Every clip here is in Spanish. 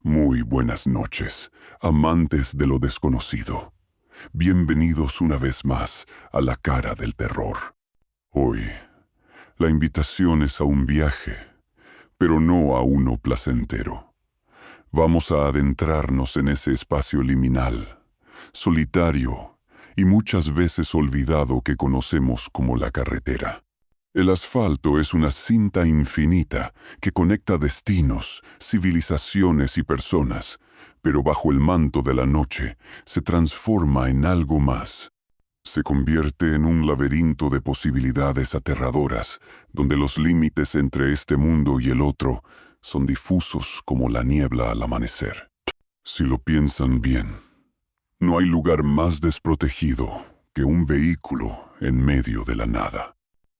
Muy buenas noches, amantes de lo desconocido. Bienvenidos una vez más a la cara del terror. Hoy, la invitación es a un viaje, pero no a uno placentero. Vamos a adentrarnos en ese espacio liminal, solitario y muchas veces olvidado que conocemos como la carretera. El asfalto es una cinta infinita que conecta destinos, civilizaciones y personas, pero bajo el manto de la noche se transforma en algo más. Se convierte en un laberinto de posibilidades aterradoras, donde los límites entre este mundo y el otro son difusos como la niebla al amanecer. Si lo piensan bien, no hay lugar más desprotegido que un vehículo en medio de la nada.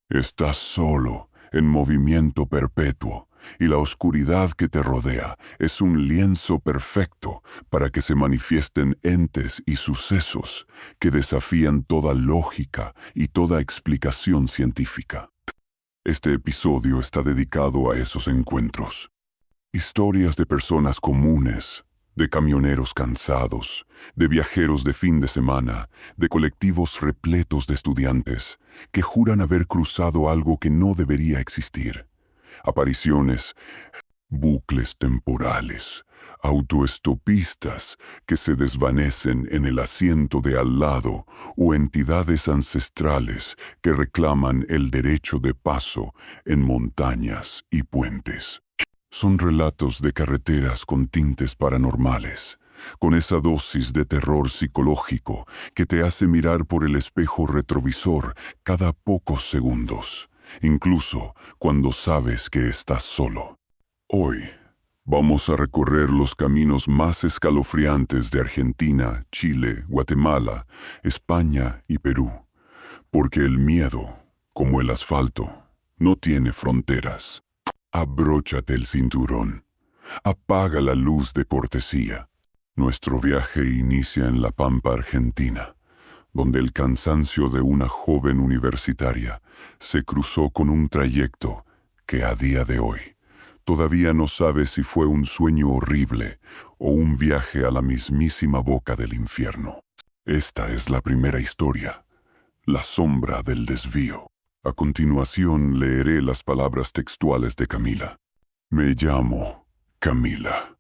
Estás solo, en movimiento perpetuo, y la oscuridad que te rodea es un lienzo perfecto para que se manifiesten entes y sucesos que desafían toda lógica y toda explicación científica. Este episodio está dedicado a esos encuentros. Historias de personas comunes, de camioneros cansados, de viajeros de fin de semana, de colectivos repletos de estudiantes que juran haber cruzado algo que no debería existir. Apariciones, bucles temporales, autoestopistas que se desvanecen en el asiento de al lado o entidades ancestrales que reclaman el derecho de paso en montañas y puentes. Son relatos de carreteras con tintes paranormales, con esa dosis de terror psicológico que te hace mirar por el espejo retrovisor cada pocos segundos, incluso cuando sabes que estás solo. Hoy vamos a recorrer los caminos más escalofriantes de Argentina, Chile, Guatemala, España y Perú, porque el miedo, como el asfalto, no tiene fronteras. Abróchate el cinturón. Apaga la luz de cortesía. Nuestro viaje inicia en La Pampa, Argentina, donde el cansancio de una joven universitaria se cruzó con un trayecto que a día de hoy todavía no sabe si fue un sueño horrible o un viaje a la mismísima boca del infierno. Esta es la primera historia, La sombra del desvío. A continuación leeré las palabras textuales de Camila. Me llamo Camila,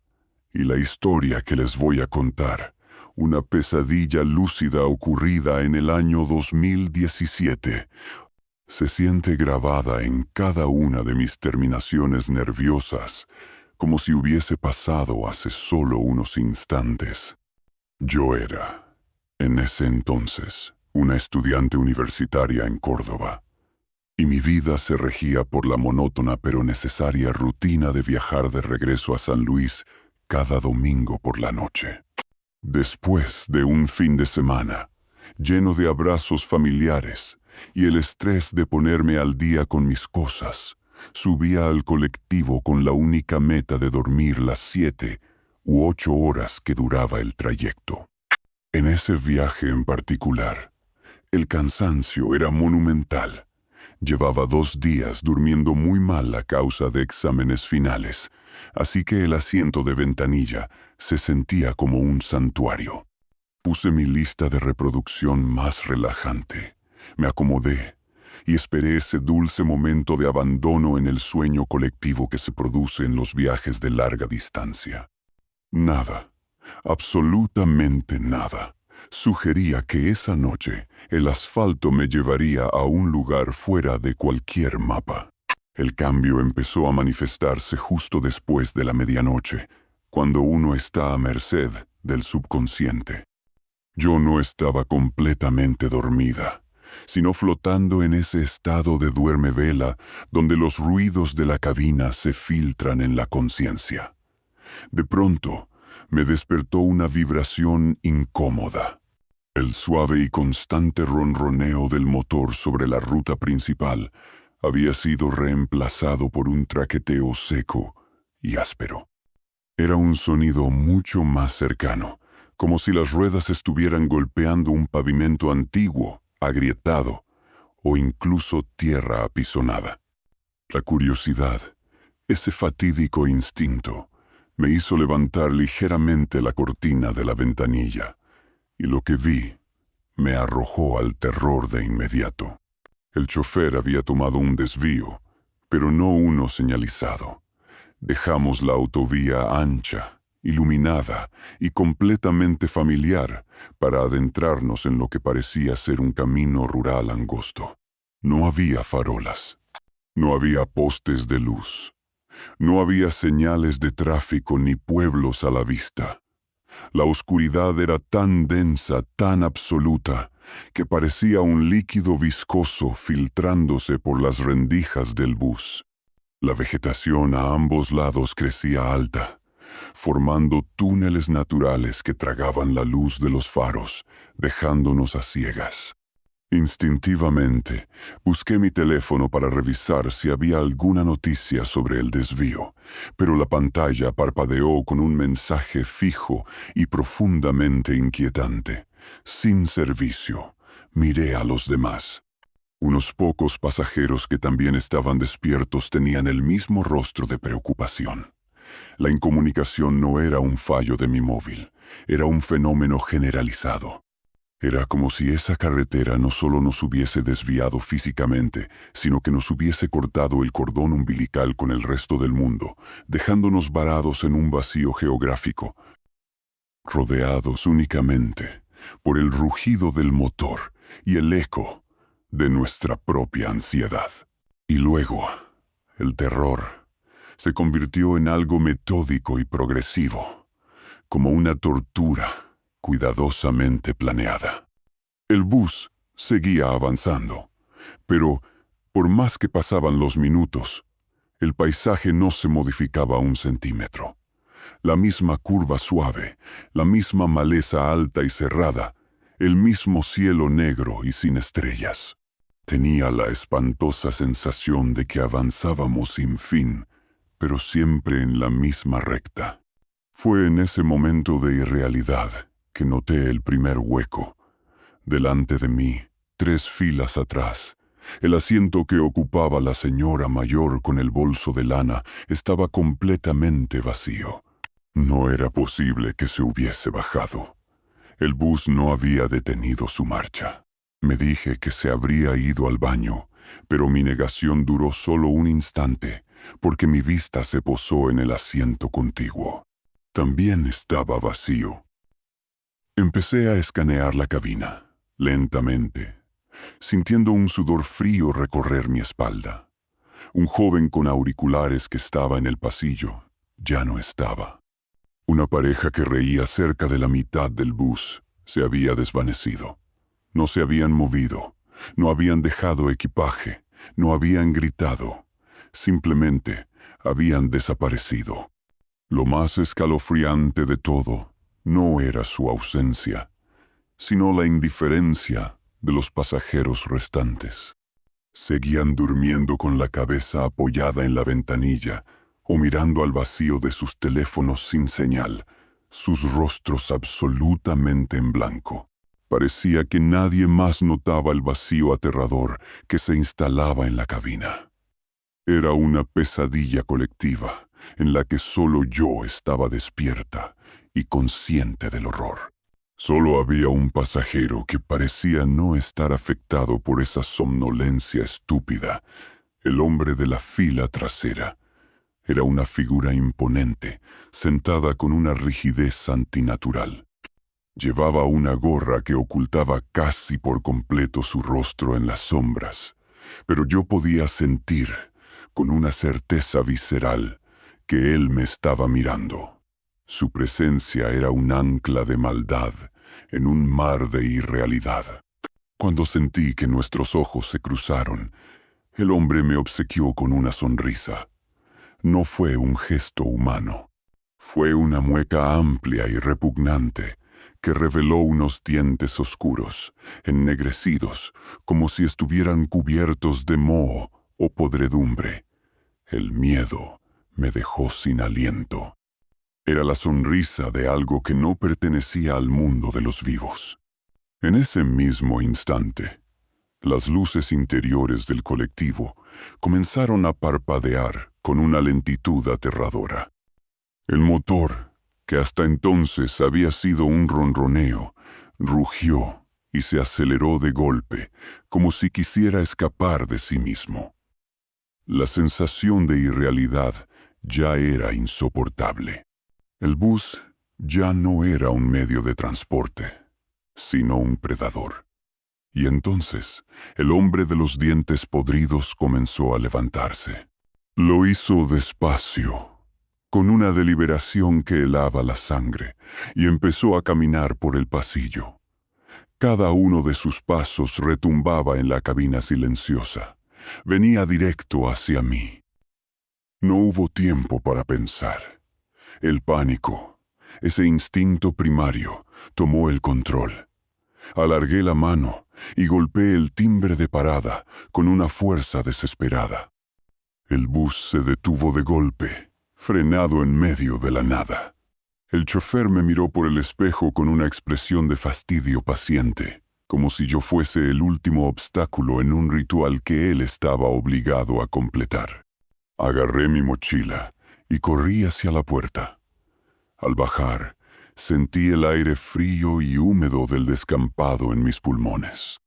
y la historia que les voy a contar, una pesadilla lúcida ocurrida en el año 2017, se siente grabada en cada una de mis terminaciones nerviosas, como si hubiese pasado hace solo unos instantes. Yo era, en ese entonces, una estudiante universitaria en Córdoba, y mi vida se regía por la monótona pero necesaria rutina de viajar de regreso a San Luis cada domingo por la noche. Después de un fin de semana, lleno de abrazos familiares y el estrés de ponerme al día con mis cosas, subía al colectivo con la única meta de dormir las 7 u 8 horas que duraba el trayecto. En ese viaje en particular, el cansancio era monumental. Llevaba 2 días durmiendo muy mal a causa de exámenes finales, así que el asiento de ventanilla se sentía como un santuario. Puse mi lista de reproducción más relajante, me acomodé y esperé ese dulce momento de abandono en el sueño colectivo que se produce en los viajes de larga distancia. Nada, absolutamente nada, sugería que esa noche el asfalto me llevaría a un lugar fuera de cualquier mapa. El cambio empezó a manifestarse justo después de la medianoche, cuando uno está a merced del subconsciente. Yo no estaba completamente dormida, sino flotando en ese estado de duerme-vela donde los ruidos de la cabina se filtran en la conciencia. De pronto, me despertó una vibración incómoda. El suave y constante ronroneo del motor sobre la ruta principal había sido reemplazado por un traqueteo seco y áspero. Era un sonido mucho más cercano, como si las ruedas estuvieran golpeando un pavimento antiguo, agrietado, o incluso tierra apisonada. La curiosidad, ese fatídico instinto, Me hizo levantar ligeramente la cortina de la ventanilla, y lo que vi me arrojó al terror de inmediato. El chofer había tomado un desvío, pero no uno señalizado. Dejamos la autovía ancha, iluminada y completamente familiar para adentrarnos en lo que parecía ser un camino rural angosto. No había farolas, no había postes de luz, no había señales de tráfico ni pueblos a la vista. La oscuridad era tan densa, tan absoluta, que parecía un líquido viscoso filtrándose por las rendijas del bus. La vegetación a ambos lados crecía alta, formando túneles naturales que tragaban la luz de los faros, dejándonos a ciegas. Instintivamente, busqué mi teléfono para revisar si había alguna noticia sobre el desvío, pero la pantalla parpadeó con un mensaje fijo y profundamente inquietante. Sin servicio. Miré a los demás. Unos pocos pasajeros que también estaban despiertos tenían el mismo rostro de preocupación. La incomunicación no era un fallo de mi móvil, era un fenómeno generalizado. Era como si esa carretera no solo nos hubiese desviado físicamente, sino que nos hubiese cortado el cordón umbilical con el resto del mundo, dejándonos varados en un vacío geográfico, rodeados únicamente por el rugido del motor y el eco de nuestra propia ansiedad. Y luego, el terror se convirtió en algo metódico y progresivo, como una tortura cuidadosamente planeada. El bus seguía avanzando, pero por más que pasaban los minutos, el paisaje no se modificaba un centímetro. La misma curva suave, la misma maleza alta y cerrada, el mismo cielo negro y sin estrellas. Tenía la espantosa sensación de que avanzábamos sin fin, pero siempre en la misma recta. Fue en ese momento de irrealidad que noté el primer hueco. Delante de mí, 3 filas atrás, el asiento que ocupaba la señora mayor con el bolso de lana estaba completamente vacío. No era posible que se hubiese bajado. El bus no había detenido su marcha. Me dije que se habría ido al baño, pero mi negación duró solo un instante, porque mi vista se posó en el asiento contiguo. También estaba vacío. Empecé a escanear la cabina, lentamente, sintiendo un sudor frío recorrer mi espalda. Un joven con auriculares que estaba en el pasillo ya no estaba. Una pareja que reía cerca de la mitad del bus se había desvanecido. No se habían movido, no habían dejado equipaje, no habían gritado. Simplemente habían desaparecido. Lo más escalofriante de todo no era su ausencia, sino la indiferencia de los pasajeros restantes. Seguían durmiendo con la cabeza apoyada en la ventanilla o mirando al vacío de sus teléfonos sin señal, sus rostros absolutamente en blanco. Parecía que nadie más notaba el vacío aterrador que se instalaba en la cabina. Era una pesadilla colectiva en la que solo yo estaba despierta y consciente del horror. Solo había un pasajero que parecía no estar afectado por esa somnolencia estúpida, el hombre de la fila trasera. Era una figura imponente, sentada con una rigidez antinatural. Llevaba una gorra que ocultaba casi por completo su rostro en las sombras, pero yo podía sentir, con una certeza visceral, que él me estaba mirando. Su presencia era un ancla de maldad en un mar de irrealidad. Cuando sentí que nuestros ojos se cruzaron, el hombre me obsequió con una sonrisa. No fue un gesto humano. Fue una mueca amplia y repugnante que reveló unos dientes oscuros, ennegrecidos, como si estuvieran cubiertos de moho o podredumbre. El miedo me dejó sin aliento. Era la sonrisa de algo que no pertenecía al mundo de los vivos. En ese mismo instante, las luces interiores del colectivo comenzaron a parpadear con una lentitud aterradora. El motor, que hasta entonces había sido un ronroneo, rugió y se aceleró de golpe, como si quisiera escapar de sí mismo. La sensación de irrealidad ya era insoportable. El bus ya no era un medio de transporte, sino un predador. Y entonces, el hombre de los dientes podridos comenzó a levantarse. Lo hizo despacio, con una deliberación que helaba la sangre, y empezó a caminar por el pasillo. Cada uno de sus pasos retumbaba en la cabina silenciosa. Venía directo hacia mí. No hubo tiempo para pensar. El pánico, ese instinto primario, tomó el control. Alargué la mano y golpeé el timbre de parada con una fuerza desesperada. El bus se detuvo de golpe, frenado en medio de la nada. El chofer me miró por el espejo con una expresión de fastidio paciente, como si yo fuese el último obstáculo en un ritual que él estaba obligado a completar. Agarré mi mochila y corrí hacia la puerta. Al bajar, sentí el aire frío y húmedo del descampado en mis pulmones.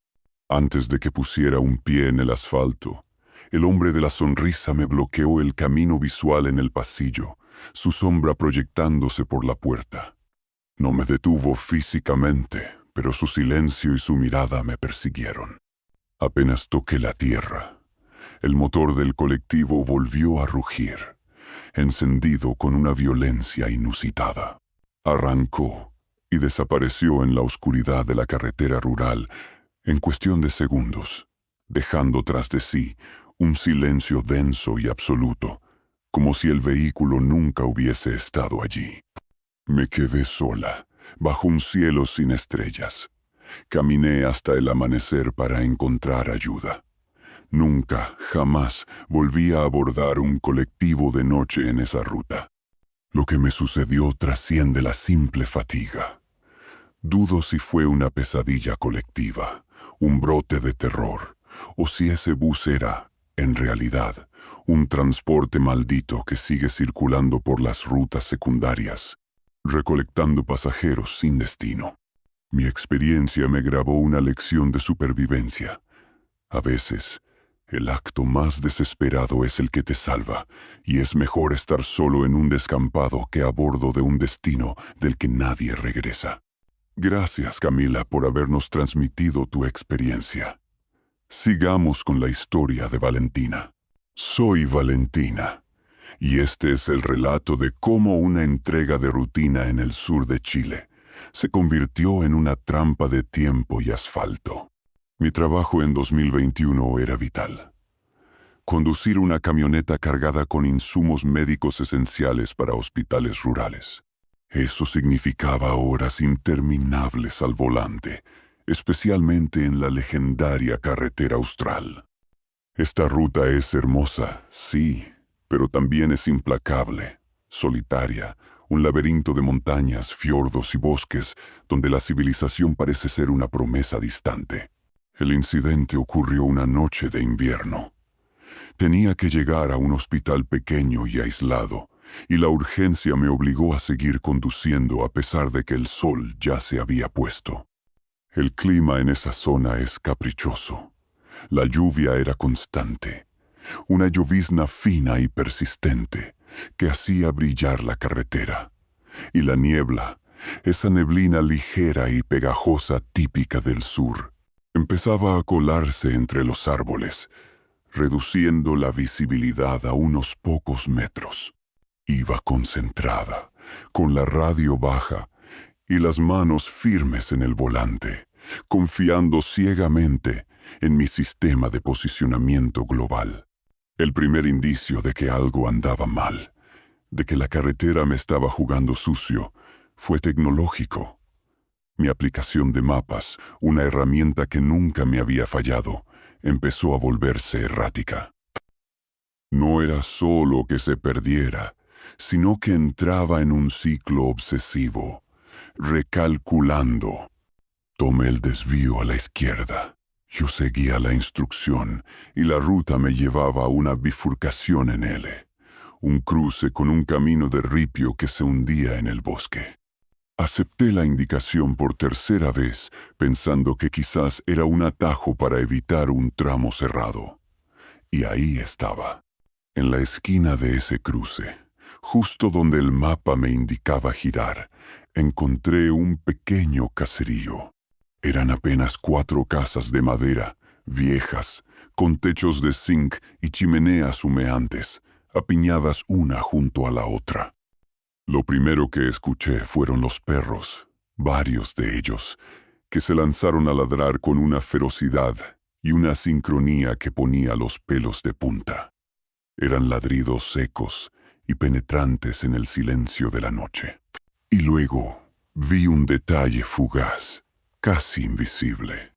Antes de que pusiera un pie en el asfalto, el hombre de la sonrisa me bloqueó el camino visual en el pasillo, su sombra proyectándose por la puerta. No me detuvo físicamente, pero su silencio y su mirada me persiguieron. Apenas toqué la tierra, el motor del colectivo volvió a rugir, encendido con una violencia inusitada. Arrancó y desapareció en la oscuridad de la carretera rural en cuestión de segundos, dejando tras de sí un silencio denso y absoluto, como si el vehículo nunca hubiese estado allí. Me quedé sola, bajo un cielo sin estrellas. Caminé hasta el amanecer para encontrar ayuda. Nunca, jamás, volví a abordar un colectivo de noche en esa ruta. Lo que me sucedió trasciende la simple fatiga. Dudo si fue una pesadilla colectiva, un brote de terror, o si ese bus era, en realidad, un transporte maldito que sigue circulando por las rutas secundarias, recolectando pasajeros sin destino. Mi experiencia me grabó una lección de supervivencia. A veces, el acto más desesperado es el que te salva, y es mejor estar solo en un descampado que a bordo de un destino del que nadie regresa. Gracias, Camila, por habernos transmitido tu experiencia. Sigamos con la historia de Valentina. Soy Valentina, y este es el relato de cómo una entrega de rutina en el sur de Chile se convirtió en una trampa de tiempo y asfalto. Mi trabajo en 2021 era vital. Conducir una camioneta cargada con insumos médicos esenciales para hospitales rurales. Eso significaba horas interminables al volante, especialmente en la legendaria carretera austral. Esta ruta es hermosa, sí, pero también es implacable, solitaria, un laberinto de montañas, fiordos y bosques donde la civilización parece ser una promesa distante. El incidente ocurrió una noche de invierno. Tenía que llegar a un hospital pequeño y aislado, y la urgencia me obligó a seguir conduciendo a pesar de que el sol ya se había puesto. El clima en esa zona es caprichoso. La lluvia era constante, una llovizna fina y persistente que hacía brillar la carretera, y la niebla, esa neblina ligera y pegajosa típica del sur, empezaba a colarse entre los árboles, reduciendo la visibilidad a unos pocos metros. Iba concentrada, con la radio baja y las manos firmes en el volante, confiando ciegamente en mi sistema de posicionamiento global. El primer indicio de que algo andaba mal, de que la carretera me estaba jugando sucio, fue tecnológico. Mi aplicación de mapas, una herramienta que nunca me había fallado, empezó a volverse errática. No era solo que se perdiera, sino que entraba en un ciclo obsesivo, recalculando. Tomé el desvío a la izquierda. Yo seguía la instrucción y la ruta me llevaba a una bifurcación en L, un cruce con un camino de ripio que se hundía en el bosque. Acepté la indicación por tercera vez, pensando que quizás era un atajo para evitar un tramo cerrado. Y ahí estaba, en la esquina de ese cruce, justo donde el mapa me indicaba girar, encontré un pequeño caserío. Eran apenas 4 casas de madera, viejas, con techos de zinc y chimeneas humeantes, apiñadas una junto a la otra. Lo primero que escuché fueron los perros, varios de ellos, que se lanzaron a ladrar con una ferocidad y una sincronía que ponía los pelos de punta. Eran ladridos secos y penetrantes en el silencio de la noche. Y luego vi un detalle fugaz, casi invisible.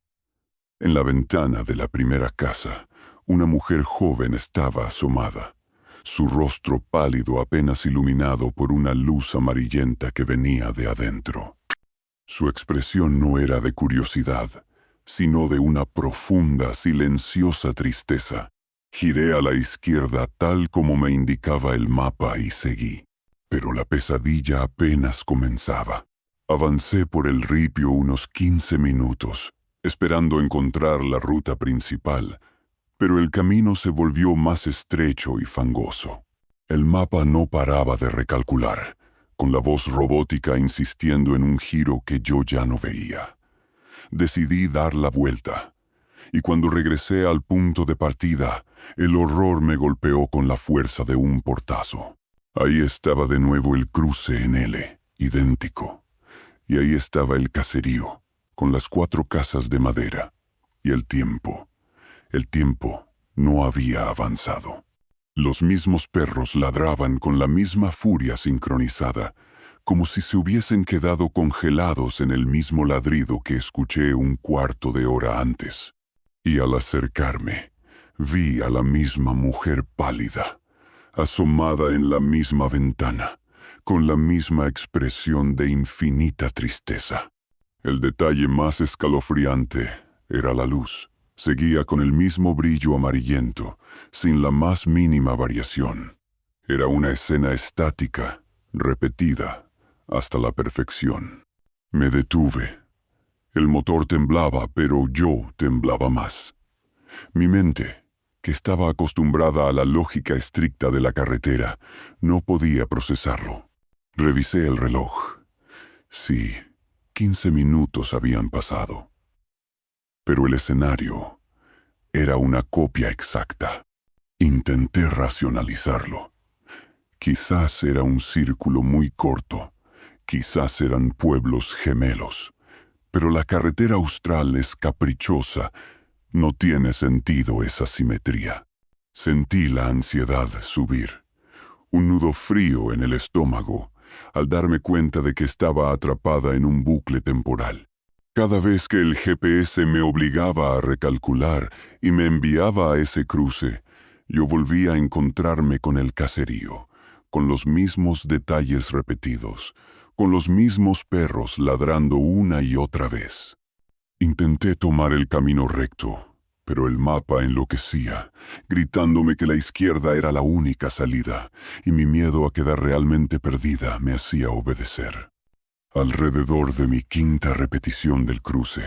En la ventana de la primera casa, una mujer joven estaba asomada, su rostro pálido apenas iluminado por una luz amarillenta que venía de adentro. Su expresión no era de curiosidad, sino de una profunda, silenciosa tristeza. Giré a la izquierda tal como me indicaba el mapa y seguí. Pero la pesadilla apenas comenzaba. Avancé por el ripio unos 15 minutos, esperando encontrar la ruta principal, pero el camino se volvió más estrecho y fangoso. El mapa no paraba de recalcular, con la voz robótica insistiendo en un giro que yo ya no veía. Decidí dar la vuelta, y cuando regresé al punto de partida, el horror me golpeó con la fuerza de un portazo. Ahí estaba de nuevo el cruce en L, idéntico, y ahí estaba el caserío, con las 4 casas de madera, y el tiempo no había avanzado. Los mismos perros ladraban con la misma furia sincronizada, como si se hubiesen quedado congelados en el mismo ladrido que escuché un cuarto de hora antes. Y al acercarme, vi a la misma mujer pálida, asomada en la misma ventana, con la misma expresión de infinita tristeza. El detalle más escalofriante era la luz. Seguía con el mismo brillo amarillento, sin la más mínima variación. Era una escena estática, repetida, hasta la perfección. Me detuve. El motor temblaba, pero yo temblaba más. Mi mente, que estaba acostumbrada a la lógica estricta de la carretera, no podía procesarlo. Revisé el reloj. Sí, 15 minutos habían pasado. Pero el escenario era una copia exacta. Intenté racionalizarlo. Quizás era un círculo muy corto, quizás eran pueblos gemelos, pero la carretera austral es caprichosa, no tiene sentido esa simetría. Sentí la ansiedad subir, un nudo frío en el estómago, al darme cuenta de que estaba atrapada en un bucle temporal. Cada vez que el GPS me obligaba a recalcular y me enviaba a ese cruce, yo volvía a encontrarme con el caserío, con los mismos detalles repetidos, con los mismos perros ladrando una y otra vez. Intenté tomar el camino recto, pero el mapa enloquecía, gritándome que la izquierda era la única salida, y mi miedo a quedar realmente perdida me hacía obedecer. Alrededor de mi 5ª repetición del cruce,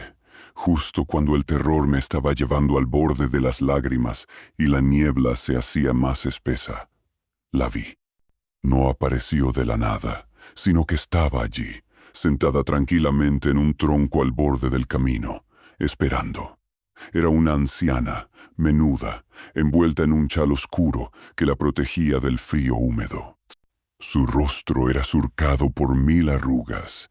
justo cuando el terror me estaba llevando al borde de las lágrimas y la niebla se hacía más espesa, la vi. No apareció de la nada, sino que estaba allí, sentada tranquilamente en un tronco al borde del camino, esperando. Era una anciana, menuda, envuelta en un chal oscuro que la protegía del frío húmedo. Su rostro era surcado por 1000 arrugas,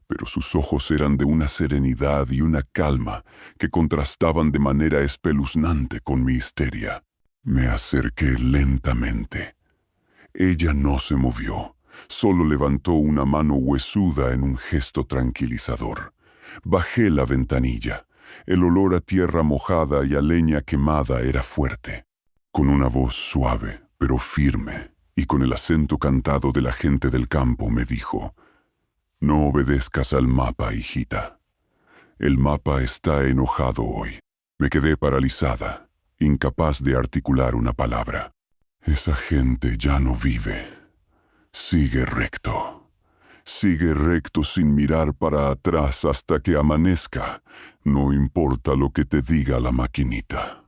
pero sus ojos eran de una serenidad y una calma que contrastaban de manera espeluznante con mi histeria. Me acerqué lentamente. Ella no se movió, solo levantó una mano huesuda en un gesto tranquilizador. Bajé la ventanilla. El olor a tierra mojada y a leña quemada era fuerte. Con una voz suave, pero firme, y con el acento cantado de la gente del campo me dijo: «No obedezcas al mapa, hijita. El mapa está enojado hoy». Me quedé paralizada, incapaz de articular una palabra. Esa gente ya no vive. Sigue recto. Sigue recto sin mirar para atrás hasta que amanezca. No importa lo que te diga la maquinita.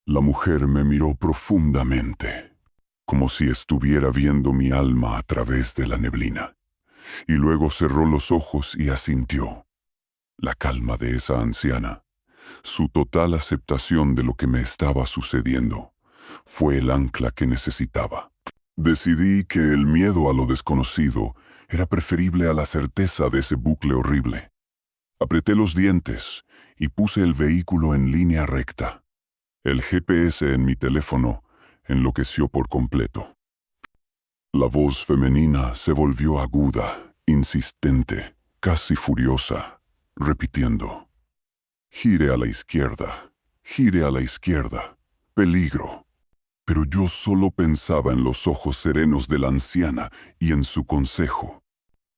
La mujer me miró profundamente, como si estuviera viendo mi alma a través de la neblina, y luego cerró los ojos y asintió. La calma de esa anciana, su total aceptación de lo que me estaba sucediendo, fue el ancla que necesitaba. Decidí que el miedo a lo desconocido era preferible a la certeza de ese bucle horrible. Apreté los dientes y puse el vehículo en línea recta. El GPS en mi teléfono enloqueció por completo. La voz femenina se volvió aguda, insistente, casi furiosa, repitiendo: «Gire a la izquierda, gire a la izquierda, peligro». Pero yo solo pensaba en los ojos serenos de la anciana y en su consejo.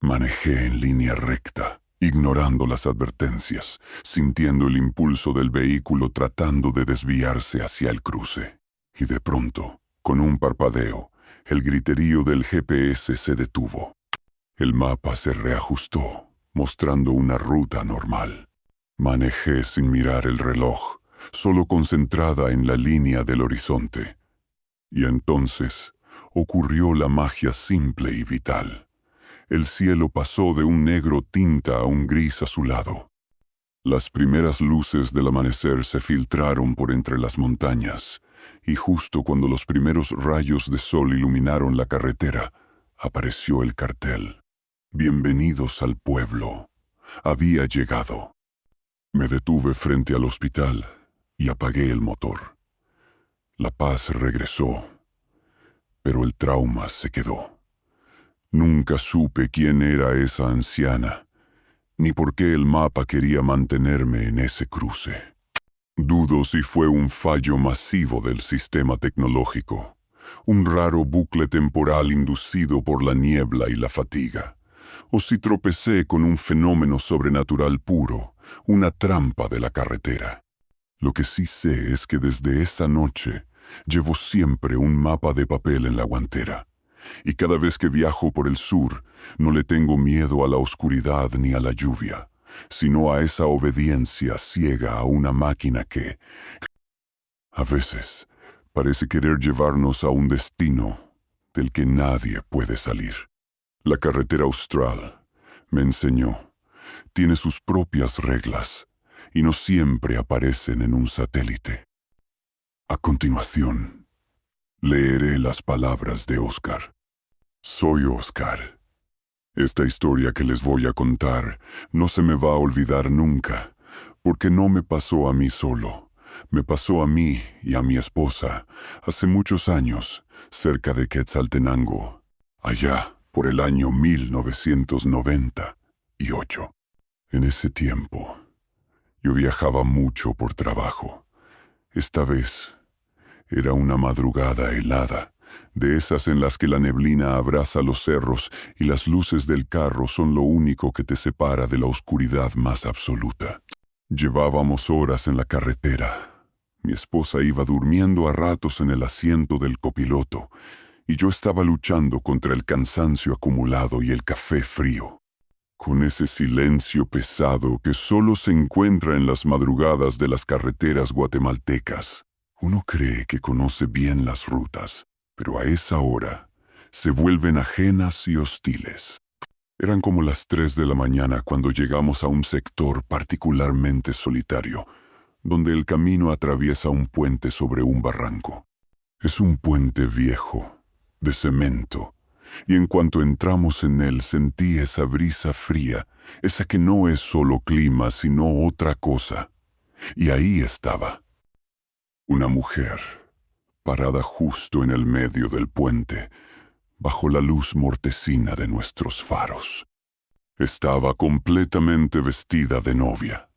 Manejé en línea recta, ignorando las advertencias, sintiendo el impulso del vehículo tratando de desviarse hacia el cruce. Y de pronto, con un parpadeo, el griterío del GPS se detuvo. El mapa se reajustó, mostrando una ruta normal. Manejé sin mirar el reloj, solo concentrada en la línea del horizonte. Y entonces ocurrió la magia simple y vital. El cielo pasó de un negro tinta a un gris azulado. Las primeras luces del amanecer se filtraron por entre las montañas, y justo cuando los primeros rayos de sol iluminaron la carretera, apareció el cartel. «Bienvenidos al pueblo». Había llegado. Me detuve frente al hospital y apagué el motor. La paz regresó, pero el trauma se quedó. Nunca supe quién era esa anciana, ni por qué el mapa quería mantenerme en ese cruce. Dudo si fue un fallo masivo del sistema tecnológico, un raro bucle temporal inducido por la niebla y la fatiga, o si tropecé con un fenómeno sobrenatural puro, una trampa de la carretera. Lo que sí sé es que desde esa noche llevo siempre un mapa de papel en la guantera, y cada vez que viajo por el sur no le tengo miedo a la oscuridad ni a la lluvia, sino a esa obediencia ciega a una máquina que, a veces, parece querer llevarnos a un destino del que nadie puede salir. La carretera austral, me enseñó, tiene sus propias reglas y no siempre aparecen en un satélite. A continuación, leeré las palabras de Oscar. Soy Oscar. Esta historia que les voy a contar no se me va a olvidar nunca, porque no me pasó a mí solo. Me pasó a mí y a mi esposa hace muchos años, cerca de Quetzaltenango, allá por el año 1998. En ese tiempo, yo viajaba mucho por trabajo. Esta vez era una madrugada helada, de esas en las que la neblina abraza los cerros y las luces del carro son lo único que te separa de la oscuridad más absoluta. Llevábamos horas en la carretera. Mi esposa iba durmiendo a ratos en el asiento del copiloto, y yo estaba luchando contra el cansancio acumulado y el café frío. Con ese silencio pesado que solo se encuentra en las madrugadas de las carreteras guatemaltecas. Uno cree que conoce bien las rutas, pero a esa hora se vuelven ajenas y hostiles. Eran como las 3 de la mañana cuando llegamos a un sector particularmente solitario, donde el camino atraviesa un puente sobre un barranco. Es un puente viejo, de cemento, y en cuanto entramos en él sentí esa brisa fría, esa que no es solo clima sino otra cosa. Y ahí estaba. Una mujer, parada justo en el medio del puente, bajo la luz mortecina de nuestros faros. Estaba completamente vestida de novia.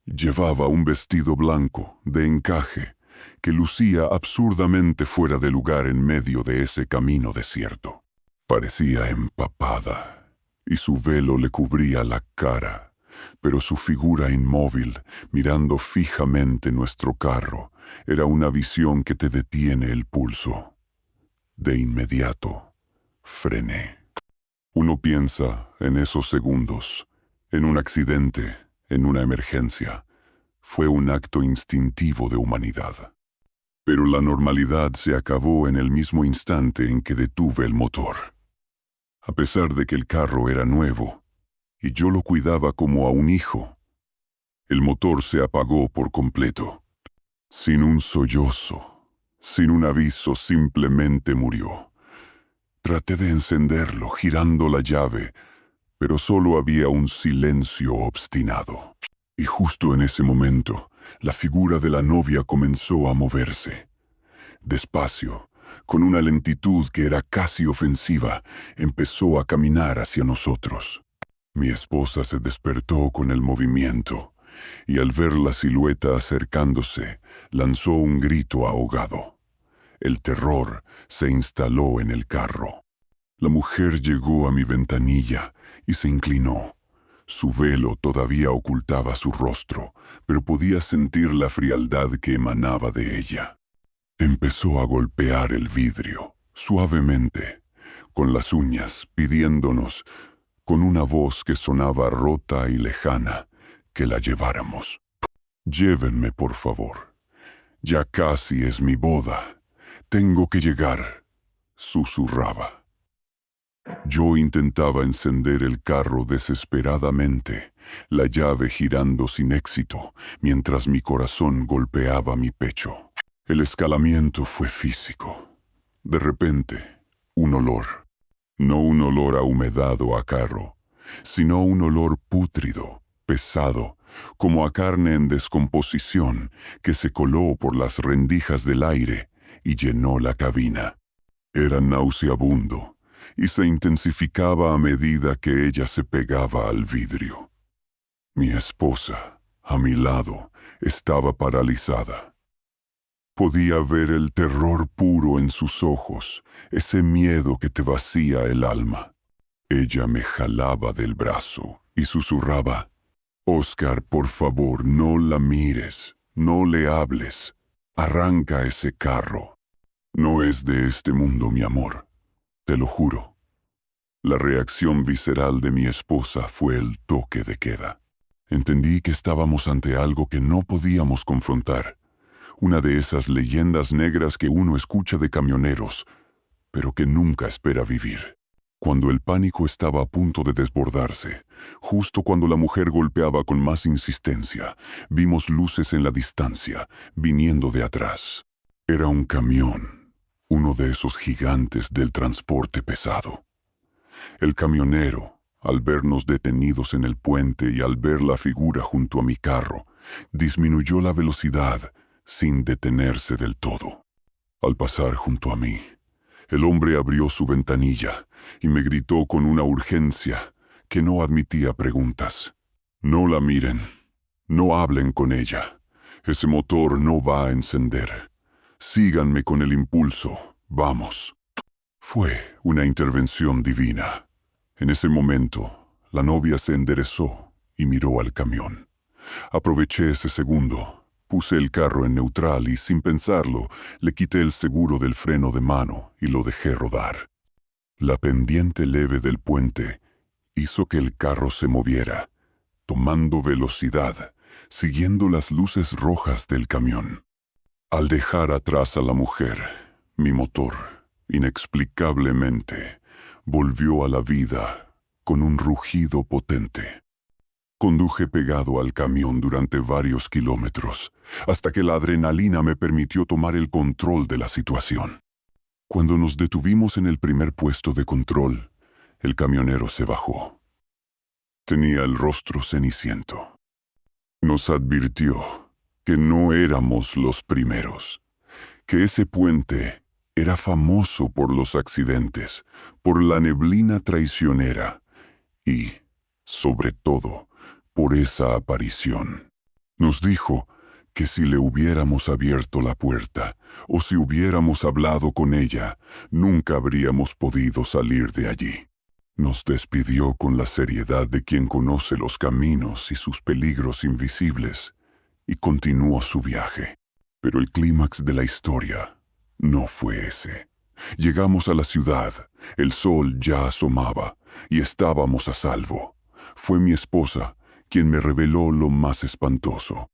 Llevaba un vestido blanco, de encaje, que lucía absurdamente fuera de lugar en medio de ese camino desierto. Parecía empapada, y su velo le cubría la cara, pero su figura inmóvil, mirando fijamente nuestro carro, era una visión que te detiene el pulso. De inmediato, frené. Uno piensa en esos segundos, en un accidente, en una emergencia. Fue un acto instintivo de humanidad. Pero la normalidad se acabó en el mismo instante en que detuve el motor. A pesar de que el carro era nuevo, y yo lo cuidaba como a un hijo, el motor se apagó por completo. Sin un sollozo, sin un aviso, simplemente murió. Traté de encenderlo, girando la llave, pero solo había un silencio obstinado. Y justo en ese momento, la figura de la novia comenzó a moverse. Despacio, con una lentitud que era casi ofensiva, empezó a caminar hacia nosotros. Mi esposa se despertó con el movimiento, y al ver la silueta acercándose, lanzó un grito ahogado. El terror se instaló en el carro. La mujer llegó a mi ventanilla y se inclinó. Su velo todavía ocultaba su rostro, pero podía sentir la frialdad que emanaba de ella. Empezó a golpear el vidrio, suavemente, con las uñas, pidiéndonos, con una voz que sonaba rota y lejana, que la lleváramos. «Llévenme, por favor. Ya casi es mi boda. Tengo que llegar», susurraba. Yo intentaba encender el carro desesperadamente, la llave girando sin éxito, mientras mi corazón golpeaba mi pecho. El escalamiento fue físico. De repente, un olor. No un olor a humedad o a carro, sino un olor pútrido, pesado, como a carne en descomposición, que se coló por las rendijas del aire y llenó la cabina. Era nauseabundo, y se intensificaba a medida que ella se pegaba al vidrio. Mi esposa, a mi lado, estaba paralizada. Podía ver el terror puro en sus ojos, ese miedo que te vacía el alma. Ella me jalaba del brazo y susurraba: «Oscar, por favor, no la mires, no le hables. Arranca ese carro. No es de este mundo, mi amor. Te lo juro». La reacción visceral de mi esposa fue el toque de queda. Entendí que estábamos ante algo que no podíamos confrontar. Una de esas leyendas negras que uno escucha de camioneros, pero que nunca espera vivir. Cuando el pánico estaba a punto de desbordarse, justo cuando la mujer golpeaba con más insistencia, vimos luces en la distancia, viniendo de atrás. Era un camión, uno de esos gigantes del transporte pesado. El camionero, al vernos detenidos en el puente y al ver la figura junto a mi carro, disminuyó la velocidad sin detenerse del todo. Al pasar junto a mí, el hombre abrió su ventanilla y me gritó con una urgencia que no admitía preguntas: «No la miren, no hablen con ella. Ese motor no va a encender. Síganme con el impulso, vamos». Fue una intervención divina. En ese momento, la novia se enderezó y miró al camión. Aproveché ese segundo, puse el carro en neutral y, sin pensarlo, le quité el seguro del freno de mano y lo dejé rodar. La pendiente leve del puente hizo que el carro se moviera, tomando velocidad, siguiendo las luces rojas del camión. Al dejar atrás a la mujer, mi motor, inexplicablemente, volvió a la vida con un rugido potente. Conduje pegado al camión durante varios kilómetros, hasta que la adrenalina me permitió tomar el control de la situación. Cuando nos detuvimos en el primer puesto de control, el camionero se bajó. Tenía el rostro ceniciento. Nos advirtió que no éramos los primeros, que ese puente era famoso por los accidentes, por la neblina traicionera y, sobre todo, por esa aparición. Nos dijo que si le hubiéramos abierto la puerta o si hubiéramos hablado con ella, nunca habríamos podido salir de allí. Nos despidió con la seriedad de quien conoce los caminos y sus peligros invisibles y continuó su viaje. Pero el clímax de la historia no fue ese. Llegamos a la ciudad. El sol ya asomaba y estábamos a salvo. Fue mi esposa quien me reveló lo más espantoso.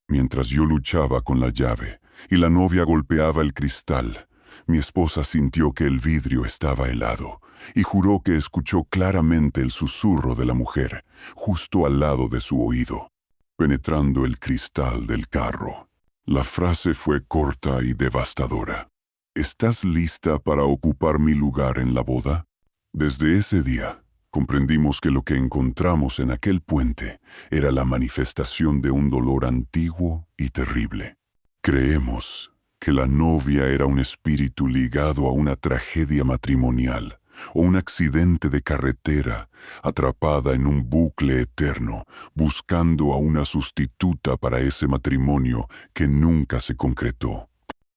Mientras yo luchaba con la llave y la novia golpeaba el cristal, mi esposa sintió que el vidrio estaba helado y juró que escuchó claramente el susurro de la mujer justo al lado de su oído, penetrando el cristal del carro. La frase fue corta y devastadora. ¿Estás lista para ocupar mi lugar en la boda? Desde ese día, comprendimos que lo que encontramos en aquel puente era la manifestación de un dolor antiguo y terrible. Creemos que la novia era un espíritu ligado a una tragedia matrimonial o un accidente de carretera, atrapada en un bucle eterno, buscando a una sustituta para ese matrimonio que nunca se concretó.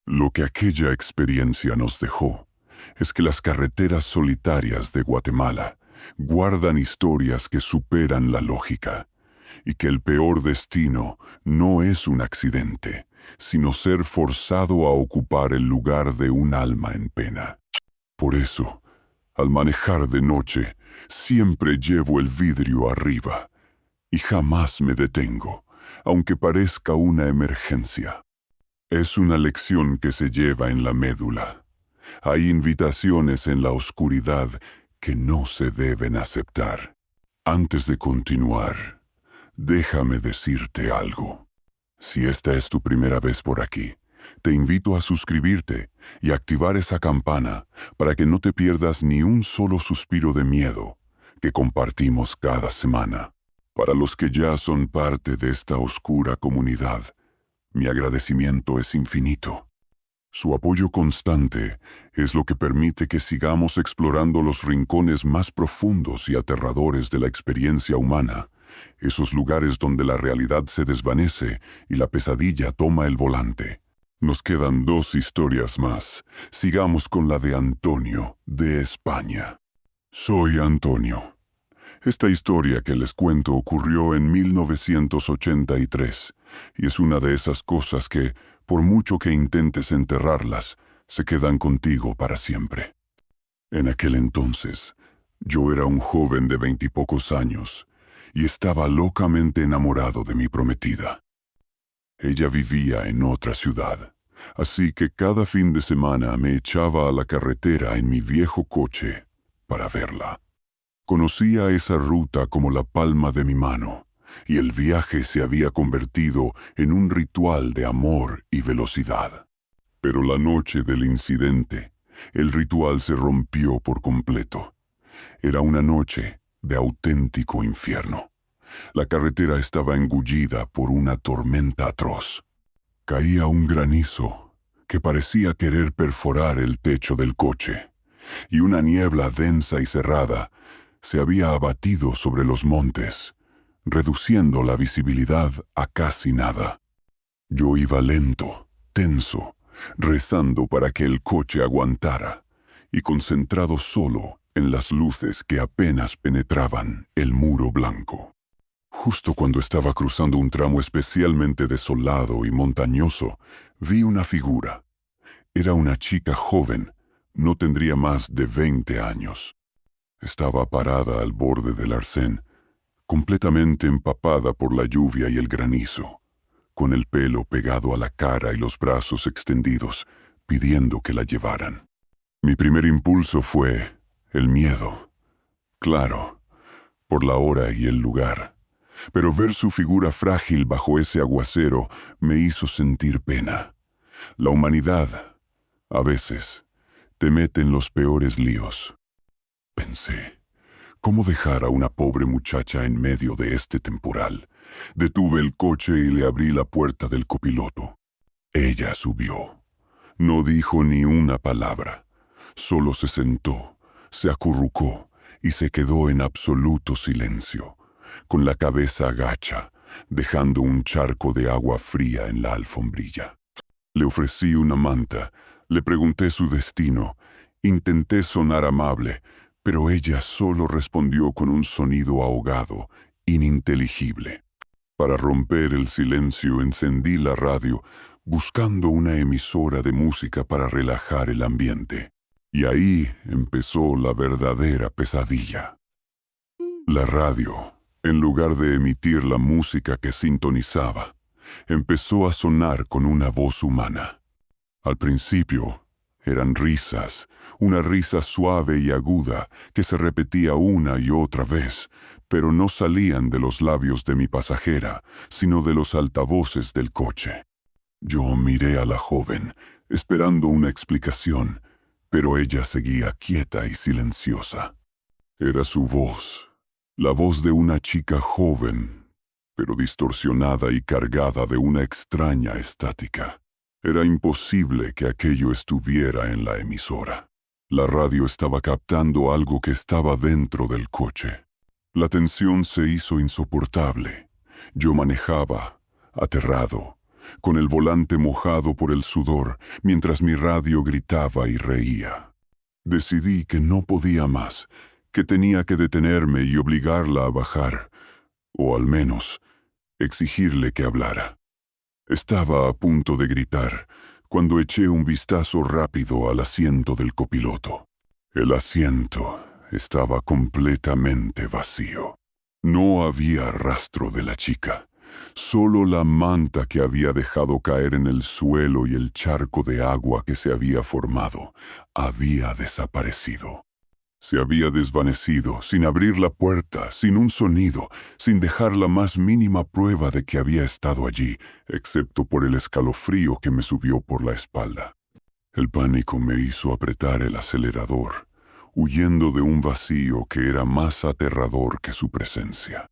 Lo que aquella experiencia nos dejó es que las carreteras solitarias de Guatemala guardan historias que superan la lógica, y que el peor destino no es un accidente, sino ser forzado a ocupar el lugar de un alma en pena. Por eso, al manejar de noche, siempre llevo el vidrio arriba, y jamás me detengo, aunque parezca una emergencia. Es una lección que se lleva en la médula. Hay invitaciones en la oscuridad que no se deben aceptar. Antes de continuar, déjame decirte algo. Si esta es tu primera vez por aquí, te invito a suscribirte y activar esa campana para que no te pierdas ni un solo suspiro de miedo que compartimos cada semana. Para los que ya son parte de esta oscura comunidad, mi agradecimiento es infinito. Su apoyo constante es lo que permite que sigamos explorando los rincones más profundos y aterradores de la experiencia humana, esos lugares donde la realidad se desvanece y la pesadilla toma el volante. Nos quedan 2 historias más. Sigamos con la de Antonio, de España. Soy Antonio. Esta historia que les cuento ocurrió en 1983, y es una de esas cosas que, por mucho que intentes enterrarlas, se quedan contigo para siempre. En aquel entonces, yo era un joven de 20 y pocos años, y estaba locamente enamorado de mi prometida. Ella vivía en otra ciudad, así que cada fin de semana me echaba a la carretera en mi viejo coche para verla. Conocía esa ruta como la palma de mi mano, y el viaje se había convertido en un ritual de amor y velocidad. Pero la noche del incidente, el ritual se rompió por completo. Era una noche de auténtico infierno. La carretera estaba engullida por una tormenta atroz. Caía un granizo que parecía querer perforar el techo del coche, y una niebla densa y cerrada se había abatido sobre los montes, reduciendo la visibilidad a casi nada. Yo iba lento, tenso, rezando para que el coche aguantara, y concentrado solo en las luces que apenas penetraban el muro blanco. Justo cuando estaba cruzando un tramo especialmente desolado y montañoso, vi una figura. Era una chica joven, no tendría más de 20 años. Estaba parada al borde del arcén, completamente empapada por la lluvia y el granizo, con el pelo pegado a la cara y los brazos extendidos, pidiendo que la llevaran. Mi primer impulso fue el miedo. Claro, por la hora y el lugar. Pero ver su figura frágil bajo ese aguacero me hizo sentir pena. La humanidad, a veces, te mete en los peores líos. Pensé, ¿cómo dejar a una pobre muchacha en medio de este temporal? Detuve el coche y le abrí la puerta del copiloto. Ella subió. No dijo ni una palabra. Solo se sentó, se acurrucó y se quedó en absoluto silencio, con la cabeza agacha, dejando un charco de agua fría en la alfombrilla. Le ofrecí una manta, le pregunté su destino, intenté sonar amable, pero ella solo respondió con un sonido ahogado, ininteligible. Para romper el silencio encendí la radio, buscando una emisora de música para relajar el ambiente. Y ahí empezó la verdadera pesadilla. La radio, en lugar de emitir la música que sintonizaba, empezó a sonar con una voz humana. Al principio, eran risas, una risa suave y aguda que se repetía una y otra vez, pero no salían de los labios de mi pasajera, sino de los altavoces del coche. Yo miré a la joven, esperando una explicación, pero ella seguía quieta y silenciosa. Era su voz, la voz de una chica joven, pero distorsionada y cargada de una extraña estática. Era imposible que aquello estuviera en la emisora. La radio estaba captando algo que estaba dentro del coche. La tensión se hizo insoportable. Yo manejaba, aterrado, con el volante mojado por el sudor, mientras mi radio gritaba y reía. Decidí que no podía más, que tenía que detenerme y obligarla a bajar, o al menos exigirle que hablara. Estaba a punto de gritar, cuando eché un vistazo rápido al asiento del copiloto. El asiento estaba completamente vacío. No había rastro de la chica, solo la manta que había dejado caer en el suelo y el charco de agua que se había formado había desaparecido. Se había desvanecido, sin abrir la puerta, sin un sonido, sin dejar la más mínima prueba de que había estado allí, excepto por el escalofrío que me subió por la espalda. El pánico me hizo apretar el acelerador, huyendo de un vacío que era más aterrador que su presencia.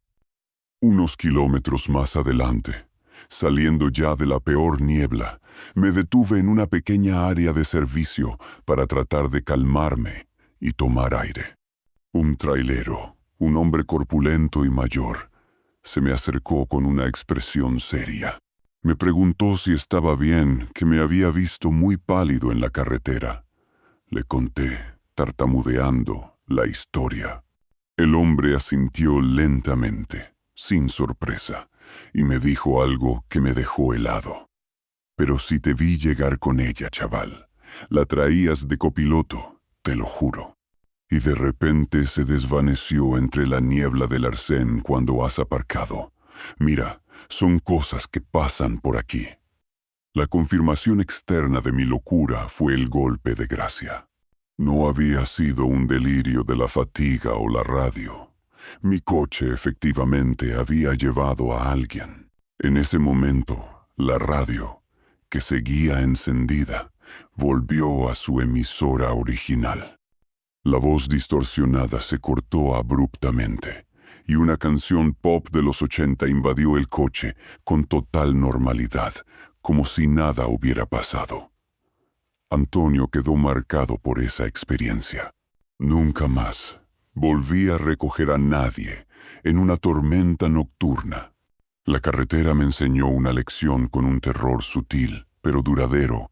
Unos kilómetros más adelante, saliendo ya de la peor niebla, me detuve en una pequeña área de servicio para tratar de calmarme y tomar aire. Un trailero, un hombre corpulento y mayor, se me acercó con una expresión seria. Me preguntó si estaba bien, que me había visto muy pálido en la carretera. Le conté, tartamudeando, la historia. El hombre asintió lentamente, sin sorpresa, y me dijo algo que me dejó helado. Pero si te vi llegar con ella, chaval, la traías de copiloto, te lo juro. Y de repente se desvaneció entre la niebla del arcén cuando has aparcado. Mira, son cosas que pasan por aquí. La confirmación externa de mi locura fue el golpe de gracia. No había sido un delirio de la fatiga o la radio. Mi coche efectivamente había llevado a alguien. En ese momento, la radio, que seguía encendida, volvió a su emisora original. La voz distorsionada se cortó abruptamente, y una canción pop de los 80 invadió el coche con total normalidad, como si nada hubiera pasado. Antonio quedó marcado por esa experiencia. Nunca más volví a recoger a nadie en una tormenta nocturna. La carretera me enseñó una lección con un terror sutil, pero duradero.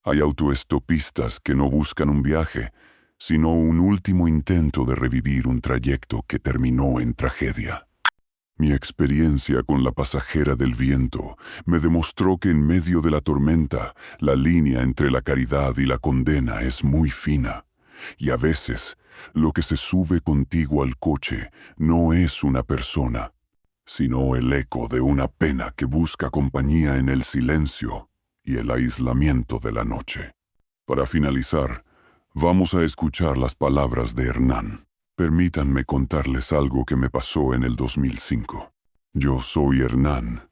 Hay autoestopistas que no buscan un viaje, sino un último intento de revivir un trayecto que terminó en tragedia. Mi experiencia con la pasajera del viento me demostró que en medio de la tormenta, la línea entre la caridad y la condena es muy fina, y a veces lo que se sube contigo al coche no es una persona, sino el eco de una pena que busca compañía en el silencio y el aislamiento de la noche. Para finalizar, vamos a escuchar las palabras de Hernán. Permítanme contarles algo que me pasó en el 2005. Yo soy Hernán,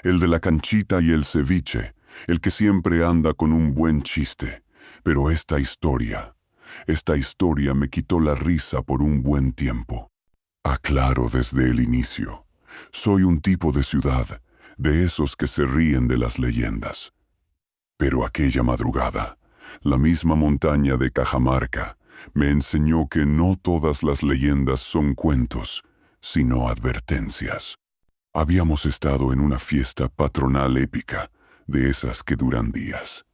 el de la canchita y el ceviche, el que siempre anda con un buen chiste. Pero esta historia me quitó la risa por un buen tiempo. Aclaro desde el inicio, soy un tipo de ciudad, de esos que se ríen de las leyendas. Pero aquella madrugada, la misma montaña de Cajamarca me enseñó que no todas las leyendas son cuentos, sino advertencias. Habíamos estado en una fiesta patronal épica, de esas que duran días.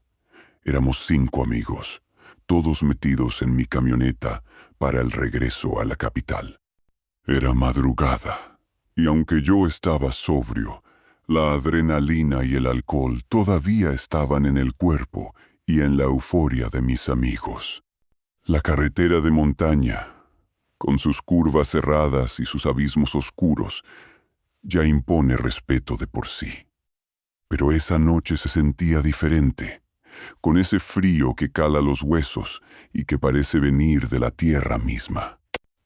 Éramos 5 amigos, todos metidos en mi camioneta para el regreso a la capital. Era madrugada, y aunque yo estaba sobrio, la adrenalina y el alcohol todavía estaban en el cuerpo y en la euforia de mis amigos. La carretera de montaña, con sus curvas cerradas y sus abismos oscuros, ya impone respeto de por sí. Pero esa noche se sentía diferente, con ese frío que cala los huesos y que parece venir de la tierra misma.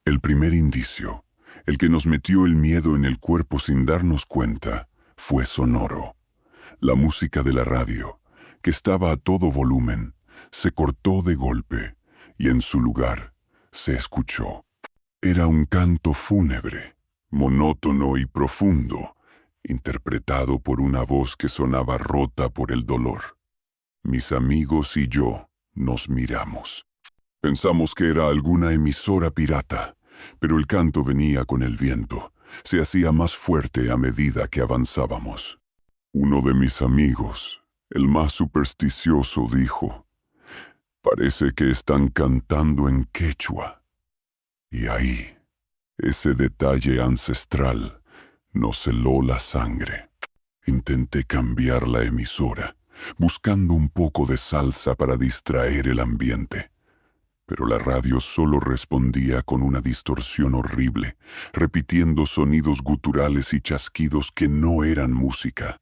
El primer indicio, el que nos metió el miedo en el cuerpo sin darnos cuenta, fue sonoro. La música de la radio, que estaba a todo volumen, se cortó de golpe y en su lugar se escuchó. Era un canto fúnebre, monótono y profundo, interpretado por una voz que sonaba rota por el dolor. Mis amigos y yo nos miramos. Pensamos que era alguna emisora pirata, pero el canto venía con el viento. Se hacía más fuerte a medida que avanzábamos. Uno de mis amigos, el más supersticioso, dijo: «Parece que están cantando en quechua». Y ahí, ese detalle ancestral nos heló la sangre. Intenté cambiar la emisora, buscando un poco de salsa para distraer el ambiente. Pero la radio solo respondía con una distorsión horrible, repitiendo sonidos guturales y chasquidos que no eran música,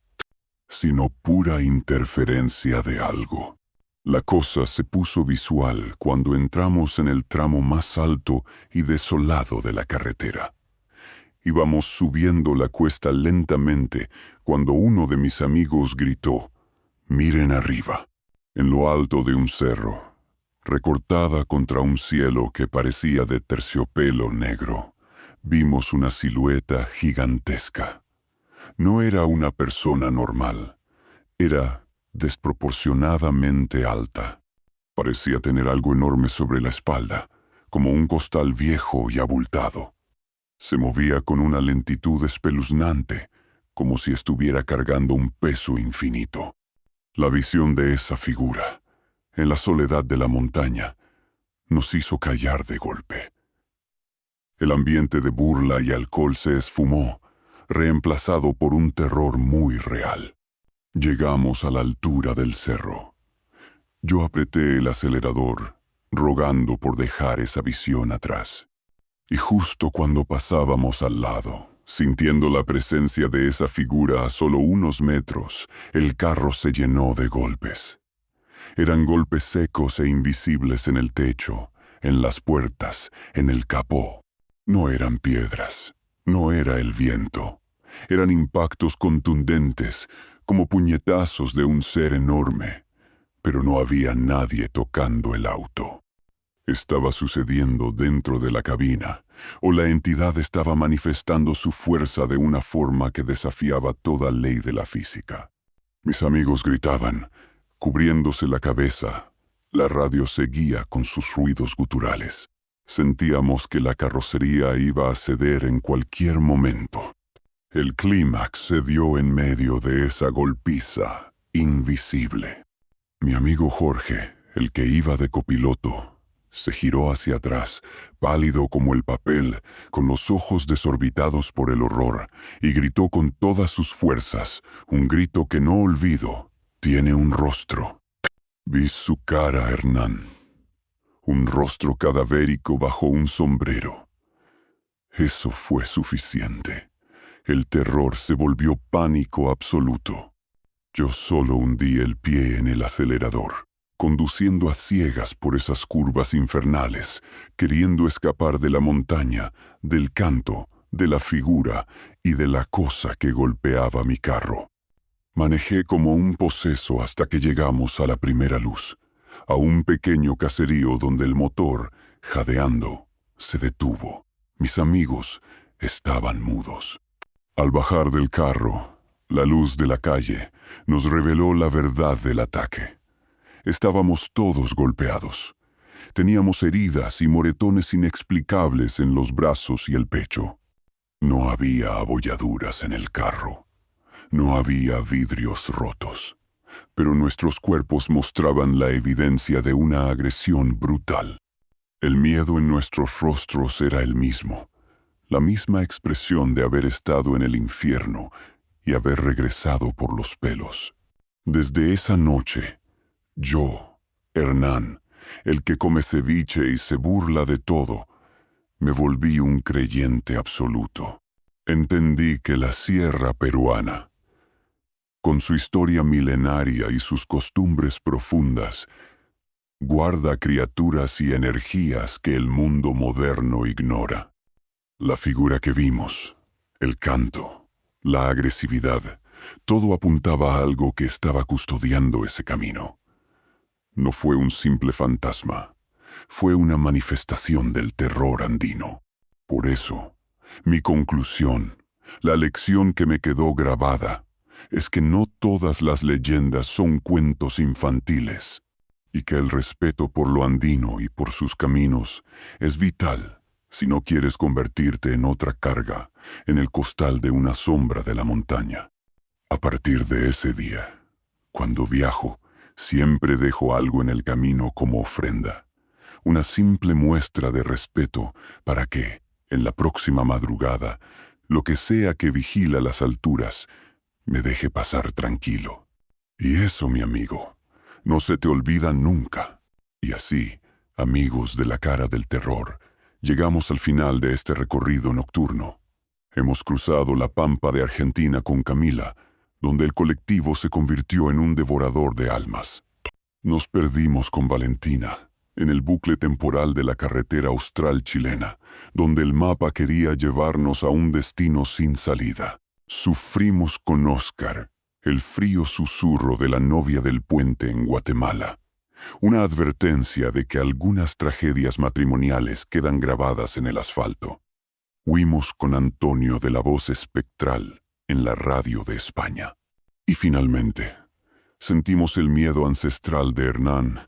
sino pura interferencia de algo. La cosa se puso visual cuando entramos en el tramo más alto y desolado de la carretera. Íbamos subiendo la cuesta lentamente cuando uno de mis amigos gritó: «Miren arriba». En lo alto de un cerro, recortada contra un cielo que parecía de terciopelo negro, vimos una silueta gigantesca. No era una persona normal, era desproporcionadamente alta. Parecía tener algo enorme sobre la espalda, como un costal viejo y abultado. Se movía con una lentitud espeluznante, como si estuviera cargando un peso infinito. La visión de esa figura, en la soledad de la montaña, nos hizo callar de golpe. El ambiente de burla y alcohol se esfumó, reemplazado por un terror muy real. Llegamos a la altura del cerro. Yo apreté el acelerador, rogando por dejar esa visión atrás. Y justo cuando pasábamos al lado, sintiendo la presencia de esa figura a solo unos metros, el carro se llenó de golpes. Eran golpes secos e invisibles en el techo, en las puertas, en el capó. No eran piedras, no era el viento. Eran impactos contundentes, como puñetazos de un ser enorme, pero no había nadie tocando el auto. Estaba sucediendo dentro de la cabina, o la entidad estaba manifestando su fuerza de una forma que desafiaba toda ley de la física. Mis amigos gritaban, cubriéndose la cabeza. La radio seguía con sus ruidos guturales. Sentíamos que la carrocería iba a ceder en cualquier momento. El clímax se dio en medio de esa golpiza invisible. Mi amigo Jorge, el que iba de copiloto, se giró hacia atrás, pálido como el papel, con los ojos desorbitados por el horror, y gritó con todas sus fuerzas, un grito que no olvido: «Tiene un rostro». Vi su cara, Hernán. Un rostro cadavérico bajo un sombrero. Eso fue suficiente. El terror se volvió pánico absoluto. Yo solo hundí el pie en el acelerador, conduciendo a ciegas por esas curvas infernales, queriendo escapar de la montaña, del canto, de la figura y de la cosa que golpeaba mi carro. Manejé como un poseso hasta que llegamos a la primera luz, a un pequeño caserío donde el motor, jadeando, se detuvo. Mis amigos estaban mudos. Al bajar del carro, la luz de la calle nos reveló la verdad del ataque. Estábamos todos golpeados. Teníamos heridas y moretones inexplicables en los brazos y el pecho. No había abolladuras en el carro. No había vidrios rotos. Pero nuestros cuerpos mostraban la evidencia de una agresión brutal. El miedo en nuestros rostros era el mismo. La misma expresión de haber estado en el infierno y haber regresado por los pelos. Desde esa noche, yo, Hernán, el que come ceviche y se burla de todo, me volví un creyente absoluto. Entendí que la sierra peruana, con su historia milenaria y sus costumbres profundas, guarda criaturas y energías que el mundo moderno ignora. La figura que vimos, el canto, la agresividad, todo apuntaba a algo que estaba custodiando ese camino. No fue un simple fantasma, fue una manifestación del terror andino. Por eso, mi conclusión, la lección que me quedó grabada, es que no todas las leyendas son cuentos infantiles, y que el respeto por lo andino y por sus caminos es vital si no quieres convertirte en otra carga en el costal de una sombra de la montaña. A partir de ese día, cuando viajo, siempre dejo algo en el camino como ofrenda, una simple muestra de respeto para que, en la próxima madrugada, lo que sea que vigila las alturas, me deje pasar tranquilo. Y eso, mi amigo, no se te olvida nunca. Y así, amigos de la cara del terror, llegamos al final de este recorrido nocturno. Hemos cruzado la pampa de Argentina con Camila, donde el colectivo se convirtió en un devorador de almas. Nos perdimos con Valentina, en el bucle temporal de la carretera austral chilena, donde el mapa quería llevarnos a un destino sin salida. Sufrimos con Oscar, el frío susurro de la novia del puente en Guatemala. Una advertencia de que algunas tragedias matrimoniales quedan grabadas en el asfalto. Huimos con Antonio de la voz espectral en la radio de España. Y finalmente, sentimos el miedo ancestral de Hernán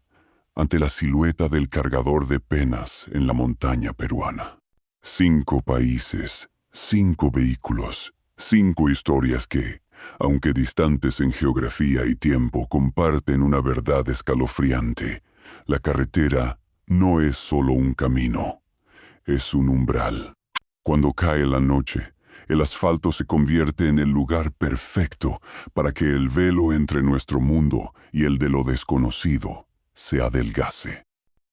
ante la silueta del cargador de penas en la montaña peruana. 5 países, 5 vehículos, 5 historias que, aunque distantes en geografía y tiempo, comparten una verdad escalofriante. La carretera no es solo un camino, es un umbral. Cuando cae la noche, el asfalto se convierte en el lugar perfecto para que el velo entre nuestro mundo y el de lo desconocido se adelgace.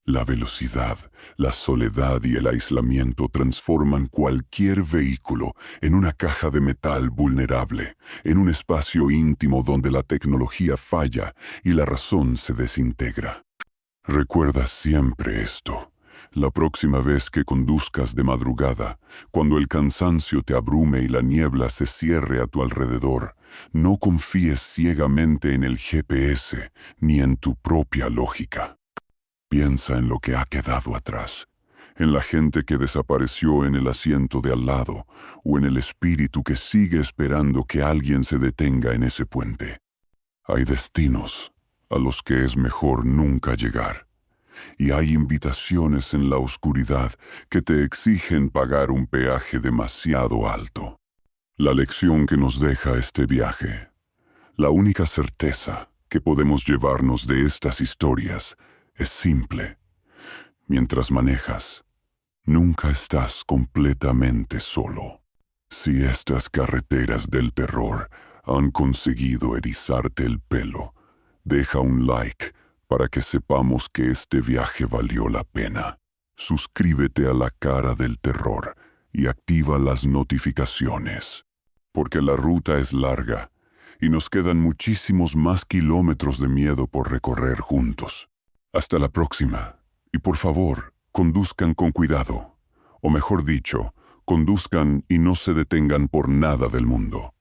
La velocidad, la soledad y el aislamiento transforman cualquier vehículo en una caja de metal vulnerable, en un espacio íntimo donde la tecnología falla y la razón se desintegra. Recuerda siempre esto. La próxima vez que conduzcas de madrugada, cuando el cansancio te abrume y la niebla se cierre a tu alrededor, no confíes ciegamente en el GPS ni en tu propia lógica. Piensa en lo que ha quedado atrás, en la gente que desapareció en el asiento de al lado, o en el espíritu que sigue esperando que alguien se detenga en ese puente. Hay destinos a los que es mejor nunca llegar, y hay invitaciones en la oscuridad que te exigen pagar un peaje demasiado alto. La lección que nos deja este viaje, la única certeza que podemos llevarnos de estas historias, es simple. Mientras manejas, nunca estás completamente solo. Si estas carreteras del terror han conseguido erizarte el pelo, deja un like para que sepamos que este viaje valió la pena. Suscríbete a la cara del terror y activa las notificaciones, porque la ruta es larga y nos quedan muchísimos más kilómetros de miedo por recorrer juntos. Hasta la próxima, y por favor, conduzcan con cuidado, o mejor dicho, conduzcan y no se detengan por nada del mundo.